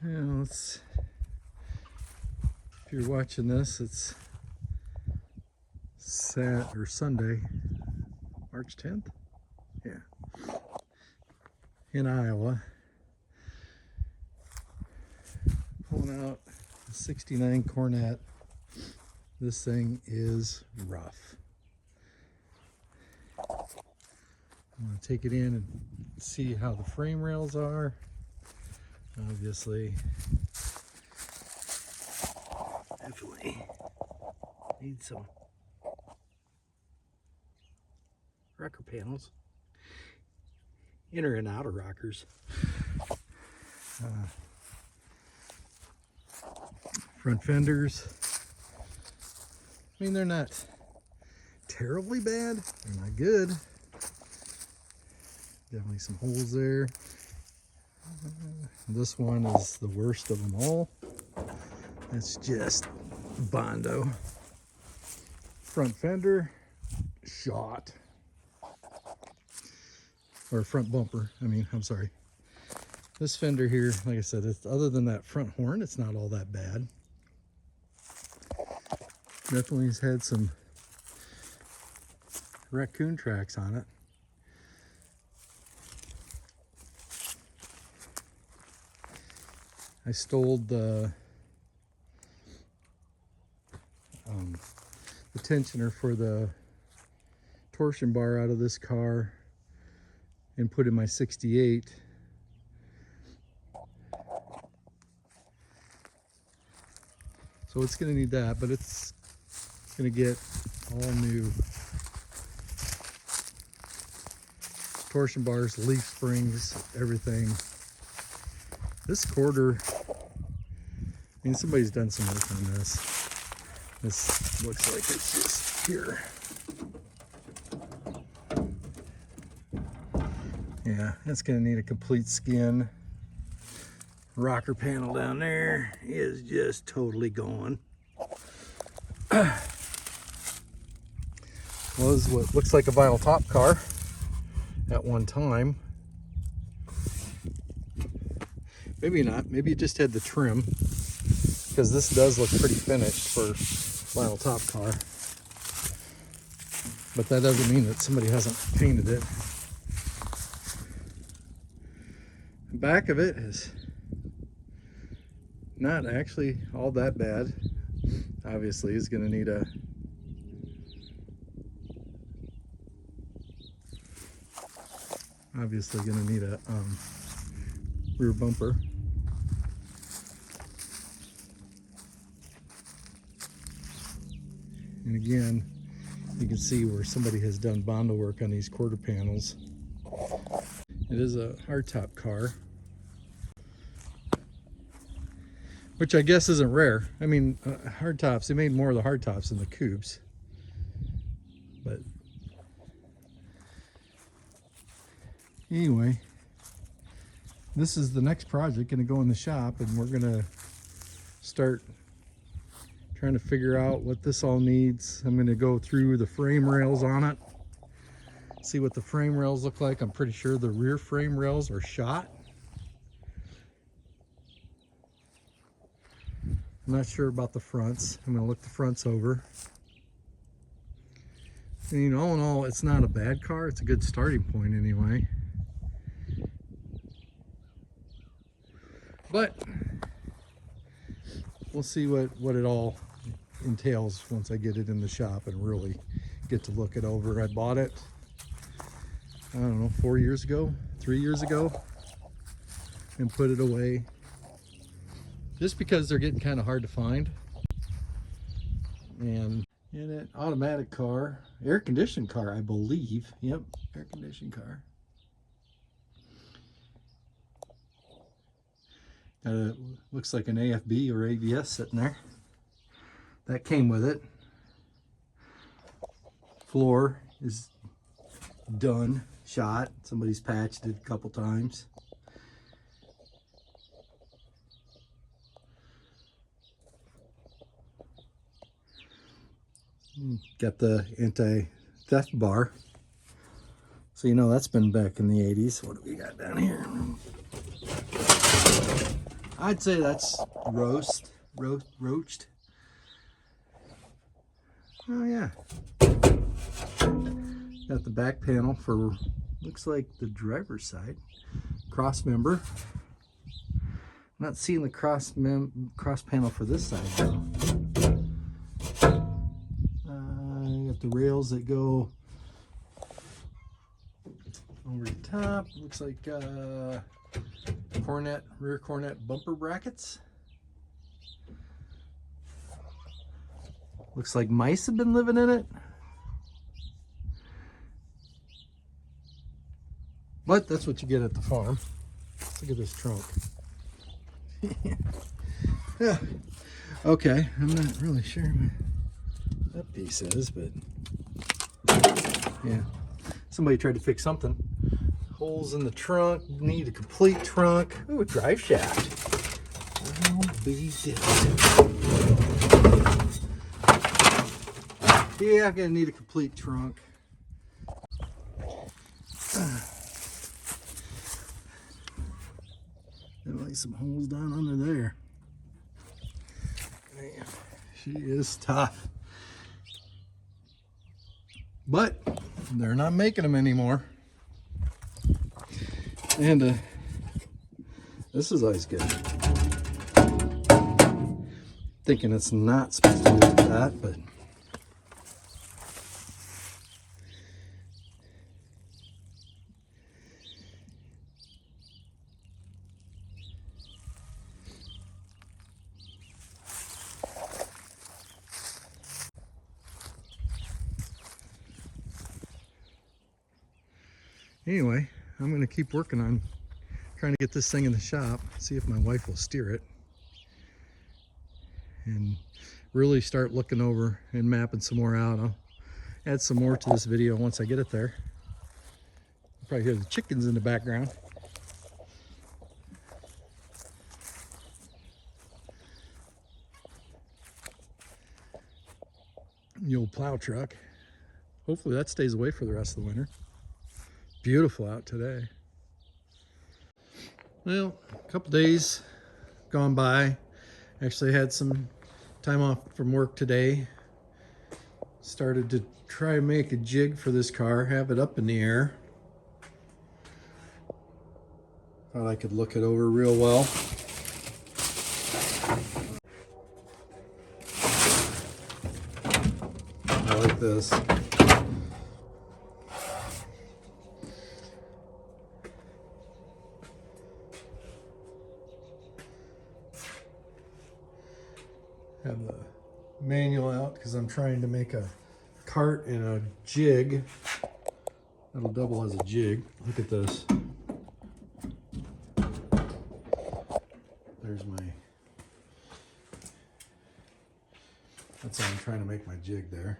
Yeah, if you're watching this, it's Sunday, March 10th. Yeah, in Iowa. Pulling out a 69 Coronet. This thing is rough. I'm going to take it in and see how the frame rails are. Obviously, definitely need some rocker panels, inner and outer rockers. Front fenders. I mean, they're not terribly bad. They're not good. Definitely some holes there. This one is the worst of them all. It's just Bondo. Front fender, shot. Or front bumper, I'm sorry. This fender here, like I said, other than that front horn, it's not all that bad. Definitely has had some raccoon tracks on it. I stole the tensioner for the torsion bar out of this car and put in my 68. So it's going to need that, but it's going to get all new torsion bars, leaf springs, everything. This quarter, somebody's done some work on this. This looks like it's just here. Yeah, it's gonna need a complete skin. Rocker panel down there is just totally gone. Was what looks like a vinyl top car at one time. Maybe not, maybe it just had the trim, because this does look pretty finished for vinyl top car. But that doesn't mean that somebody hasn't painted it. The back of it is not actually all that bad. Obviously, it's going to need a rear bumper. And again, you can see where somebody has done Bondo work on these quarter panels. It is a hardtop car, which I guess isn't rare. Hardtops, they made more of the hardtops than the coupes. But anyway, this is the next project going to go in the shop, and we're going to start trying to figure out what this all needs. I'm going to go through the frame rails on it, see what the frame rails look like. I'm pretty sure the rear frame rails are shot. I'm not sure about the fronts. I'm going to look the fronts over. And all in all, it's not a bad car. It's a good starting point anyway. But we'll see what it all entails once I get it in the shop and really get to look it over. I bought it, I don't know, 3 years ago, and put it away just because they're getting kind of hard to find. And in an automatic car, air-conditioned car, I believe. Yep, air-conditioned car. Looks like an AFB or ABS sitting there. That came with it. Floor is done, shot. Somebody's patched it a couple times. Got the anti-theft bar. So that's been back in the 80s. What do we got down here? I'd say that's roached. Oh yeah. Got the back panel for, looks like the driver's side. Cross member. I'm not seeing the cross panel for this side though. Got the rails that go over the top. Looks like Coronet, rear Coronet bumper brackets. Looks like mice have been living in it. But that's what you get at the farm. Look at this trunk. Yeah. Okay, I'm not really sure what that piece is, but yeah. Somebody tried to fix something. Holes in the trunk, need a complete trunk. Ooh, a drive shaft. I'll be damned. Yeah, I'm gonna need a complete trunk. There like some holes down under there. Man, she is tough. But they're not making them anymore. And this is always good. Thinking it's not supposed to do that, but anyway, I'm going to keep working on trying to get this thing in the shop, see if my wife will steer it, and really start looking over and mapping some more out. I'll add some more to this video once I get it there. You'll probably hear the chickens in the background. The old plow truck. Hopefully that stays away for the rest of the winter. Beautiful out today. Well, a couple days gone by. Actually had some time off from work today. Started to try to make a jig for this car, have it up in the air. Thought I could look it over real well. I like this. Have the manual out because I'm trying to make a cart and a jig. That'll double as a jig. Look at this. There's my, that's how I'm trying to make my jig there.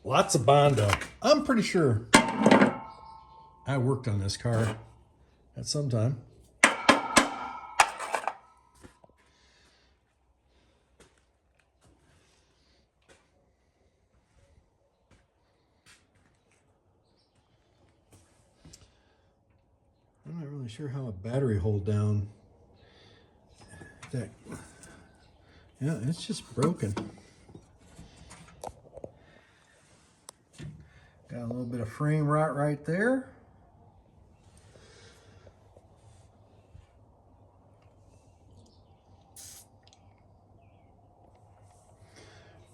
Lots of Bondo. I'm pretty sure I worked on this car at some time. I'm not really sure how a battery hold down that, yeah, it's just broken. Got a little bit of frame rot right there.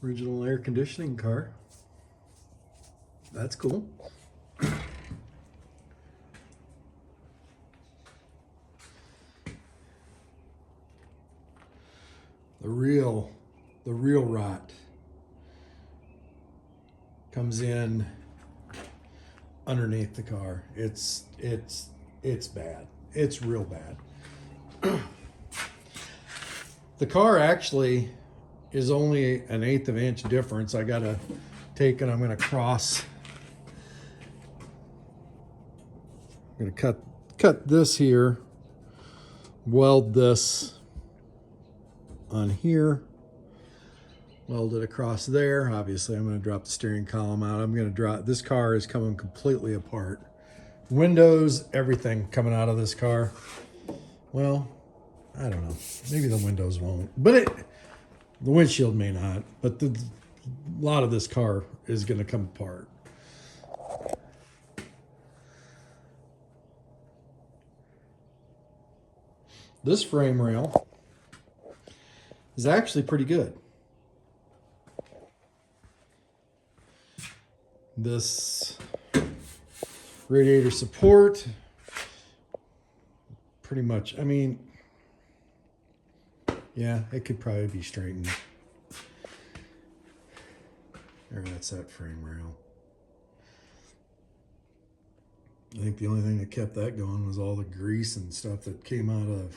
Original air conditioning car. That's cool. The real rot comes in underneath the car. It's bad. It's real bad. The car actually is only an 1/8 of an inch difference. I gotta take and I'm gonna cross. I'm gonna cut this here, weld this on here, weld it across there. Obviously I'm going to drop the steering column out. I'm going to drop, this car is coming completely apart. windows, everything coming out of this car. Well, I don't know. Maybe the windows won't, but the windshield may not. But a lot of this car is going to come apart. This frame rail is actually pretty good. This radiator support, pretty much, I mean, yeah, it could probably be straightened. There, that's that frame rail. I think the only thing that kept that going was all the grease and stuff that came out of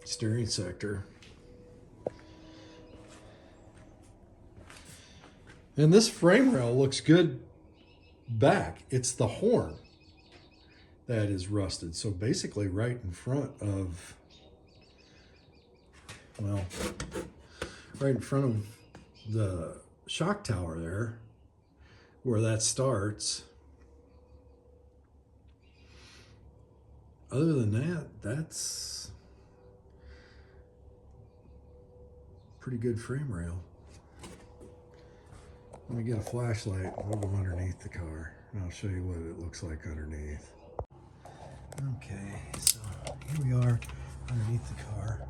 steering sector. And this frame rail looks good back. It's the horn that is rusted. So basically right in front of, well, right in front of the shock tower there, where that starts. Other than that, that's pretty good frame rail. Let me get a flashlight. We'll go underneath the car and I'll show you what it looks like underneath. Okay, so here we are underneath the car.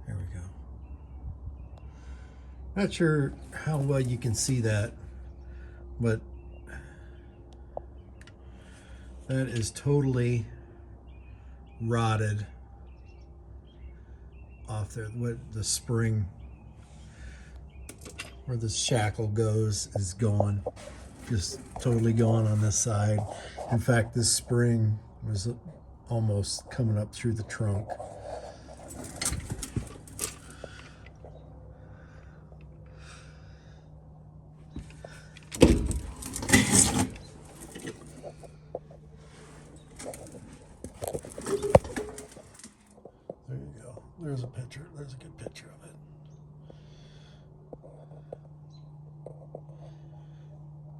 There we go. Not sure how well you can see that, but that is totally rotted off there. What the spring where the shackle goes is gone, just totally gone on this side. In fact, this spring was almost coming up through the trunk. There's a picture. There's a good picture of it.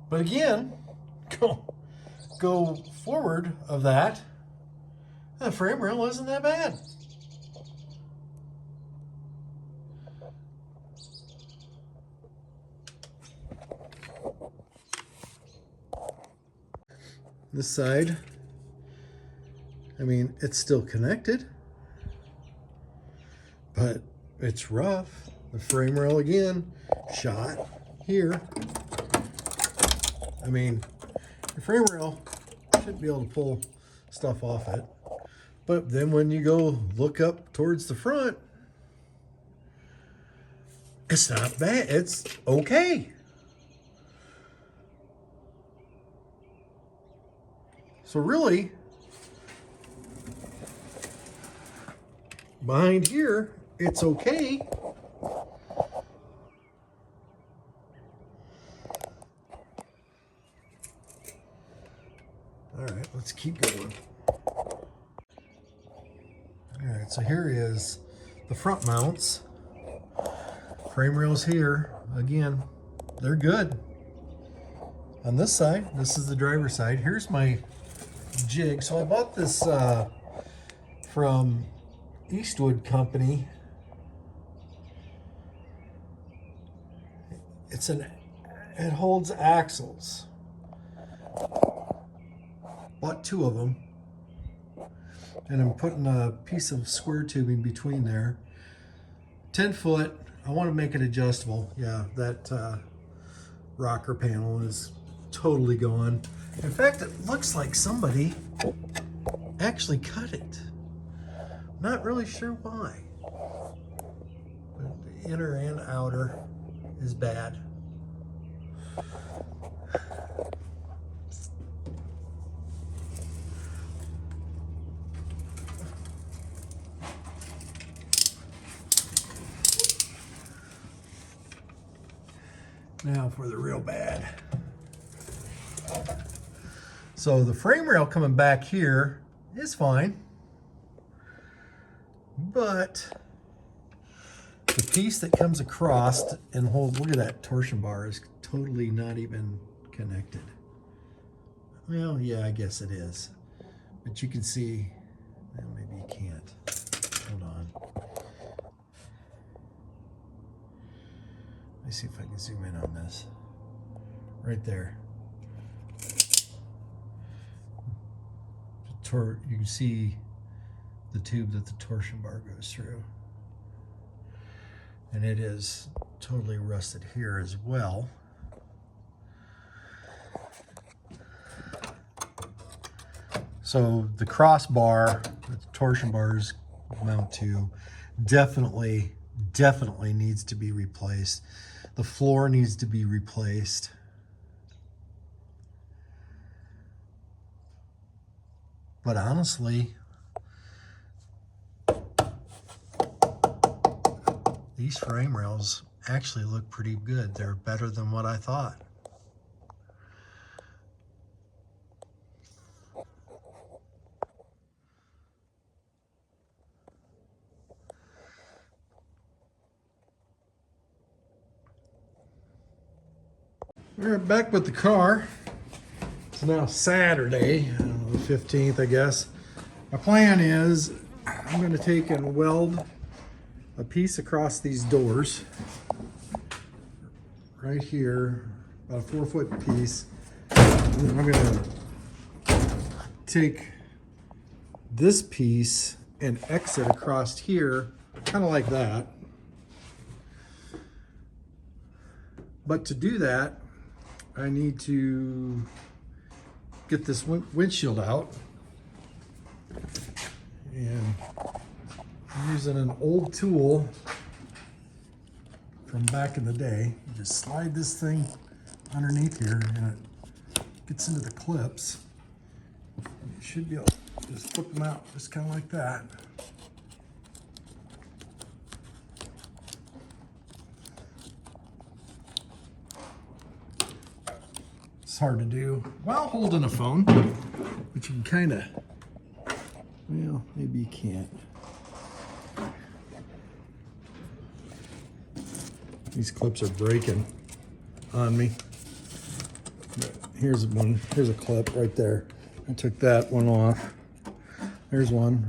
But again, go forward of that, the frame rail isn't that bad. This side, I mean, it's still connected, but it's rough. The frame rail again, shot here. I mean, the frame rail should be able to pull stuff off it. But then when you go look up towards the front, it's not bad. It's okay. So really, behind here, it's okay. All right, let's keep going. All right, so here is the front mounts. Frame rails here, again, they're good. On this side, this is the driver's side. Here's my jig. So I bought this from Eastwood Company. It holds axles. Bought 2 of them, and I'm putting a piece of square tubing between there. 10 foot. I want to make it adjustable. Yeah, that rocker panel is totally gone. In fact, it looks like somebody actually cut it. Not really sure why. But the inner and outer is bad. Now for the real bad. So the frame rail coming back here is fine, but piece that comes across and holds, look at that torsion bar is totally not even connected. Well, yeah, I guess it is. But you can see, well, maybe you can't. Hold on. Let me see if I can zoom in on this. Right there. You can see the tube that the torsion bar goes through. And it is totally rusted here as well. So the crossbar that the torsion bars mount to definitely needs to be replaced. The floor needs to be replaced. But honestly, these frame rails actually look pretty good. They're better than what I thought. We're back with the car. It's now Saturday, I don't know, the 15th, I guess. My plan is I'm going to take and weld a piece across these doors right here, about a 4-foot piece. And then I'm going to take this piece and exit across here, kind of like that. But to do that, I need to get this windshield out. And I'm using an old tool from back in the day. You just slide this thing underneath here and it gets into the clips. You should be able to just flip them out just kind of like that. It's hard to do while holding a phone, but you can kind of, well, maybe you can't. These clips are breaking on me. But here's a clip right there. I took that one off. There's one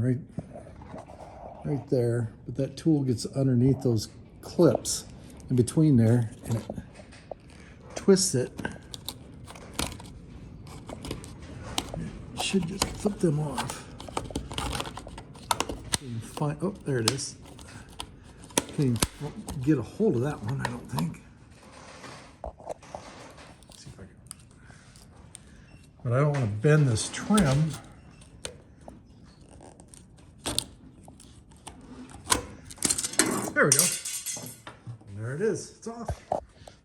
right there. But that tool gets underneath those clips in between there and it twists it. It should just flip them off. Oh, there it is. Can't even get a hold of that one, I don't think. Let's see if I can. But I don't want to bend this trim. There we go. And there it is. It's off.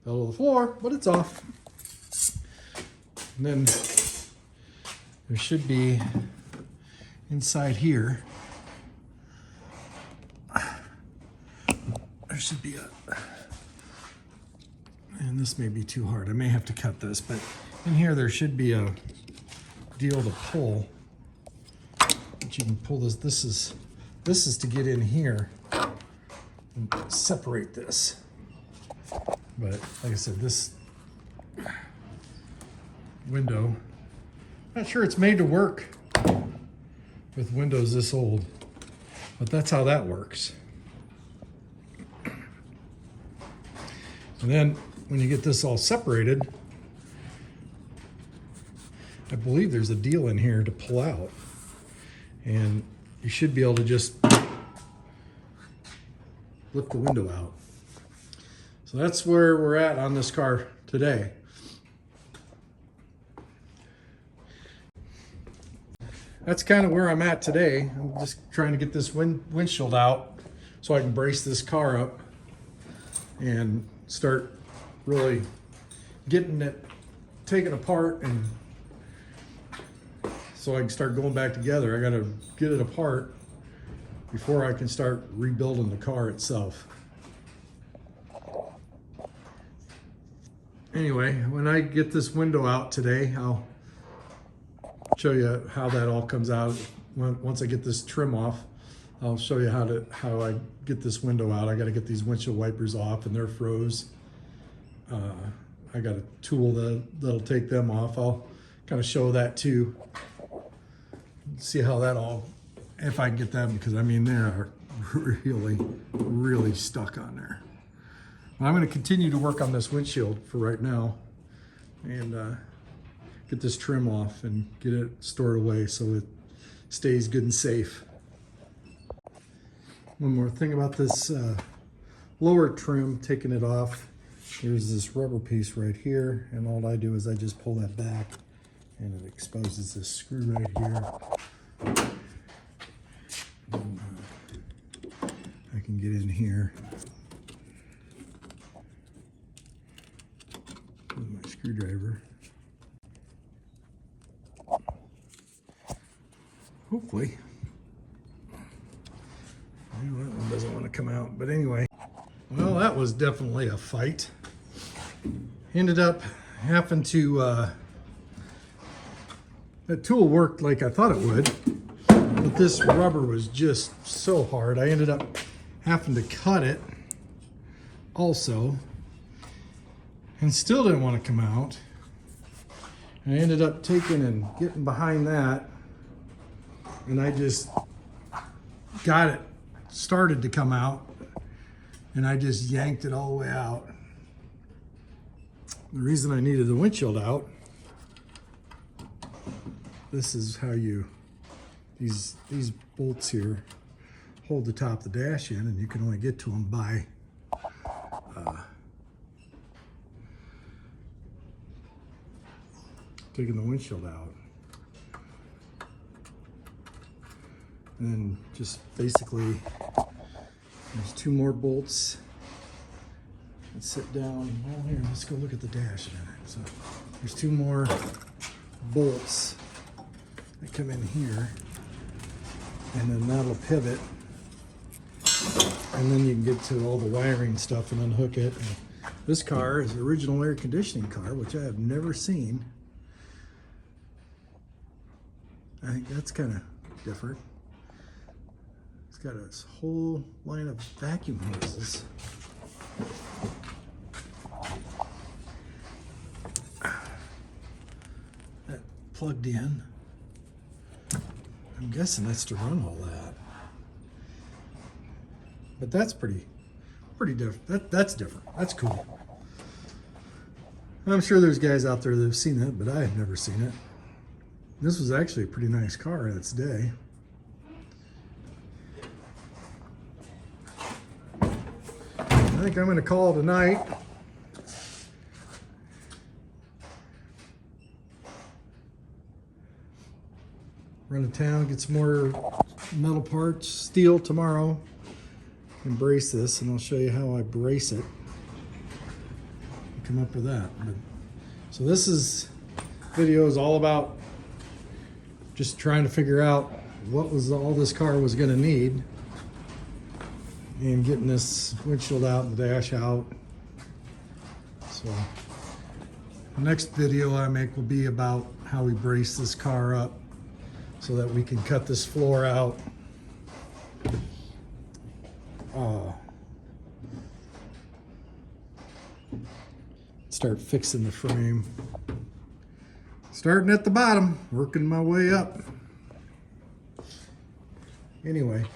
Fell to the floor, but it's off. And then there should be inside here. There should be and this may be too hard. I may have to cut this, but in here there should be a deal to pull. But you can pull this. This is to get in here and separate this. But like I said, this window, not sure it's made to work with windows this old, but that's how that works. And then when you get this all separated, I believe there's a deal in here to pull out. And you should be able to just lift the window out. So that's where we're at on this car today. That's kind of where I'm at today. I'm just trying to get this windshield out so I can brace this car up and start really getting it taken apart, and so I can start going back together. I got to get it apart before I can start rebuilding the car itself. Anyway, when I get this window out today, I'll show you how that all comes out once I get this trim off I'll show you how I get this window out. I got to get these windshield wipers off, and they're froze. I got a tool that'll take them off. I'll kind of show that too. See how that all, if I can get them, because I mean they're really stuck on there. I'm going to continue to work on this windshield for right now, and get this trim off and get it stored away so it stays good and safe. One more thing about this lower trim, taking it off. There's this rubber piece right here, and all I do is I just pull that back and it exposes this screw right here. And, I can get in here with my screwdriver. Hopefully. That one doesn't want to come out, but anyway. Well, that was definitely a fight. Ended up having to, that tool worked like I thought it would, but this rubber was just so hard. I ended up having to cut it also, and still didn't want to come out. I ended up taking and getting behind that, and I just got it started to come out, and I just yanked it all the way out. The reason I needed the windshield out, this is how you, these bolts here hold the top of the dash in, and you can only get to them by taking the windshield out. And then just basically, there's two more bolts that sit down. Well, here, let's go look at the dash in a minute. So there's two more bolts that come in here, and then that'll pivot, and then you can get to all the wiring stuff and unhook it. And this car is an original air conditioning car, which I have never seen. I think that's kind of different. It's got a whole line of vacuum hoses. That plugged in. I'm guessing that's to run all that. But that's pretty different. That's different. That's cool. I'm sure there's guys out there that have seen that, but I have never seen it. This was actually a pretty nice car in its day. I think I'm going to call it a night. Run to town, get some more metal parts, steel tomorrow, and brace this, and I'll show you how I brace it. Come up with that. So this video is all about just trying to figure out what was all this car was going to need, and getting this windshield out and the dash out. So the next video I make will be about how we brace this car up so that we can cut this floor out. Start fixing the frame. Starting at the bottom, working my way up. Anyway,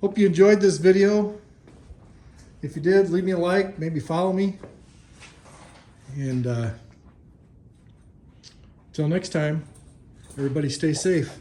hope you enjoyed this video. If you did, leave me a like, maybe follow me. And until next time, everybody stay safe.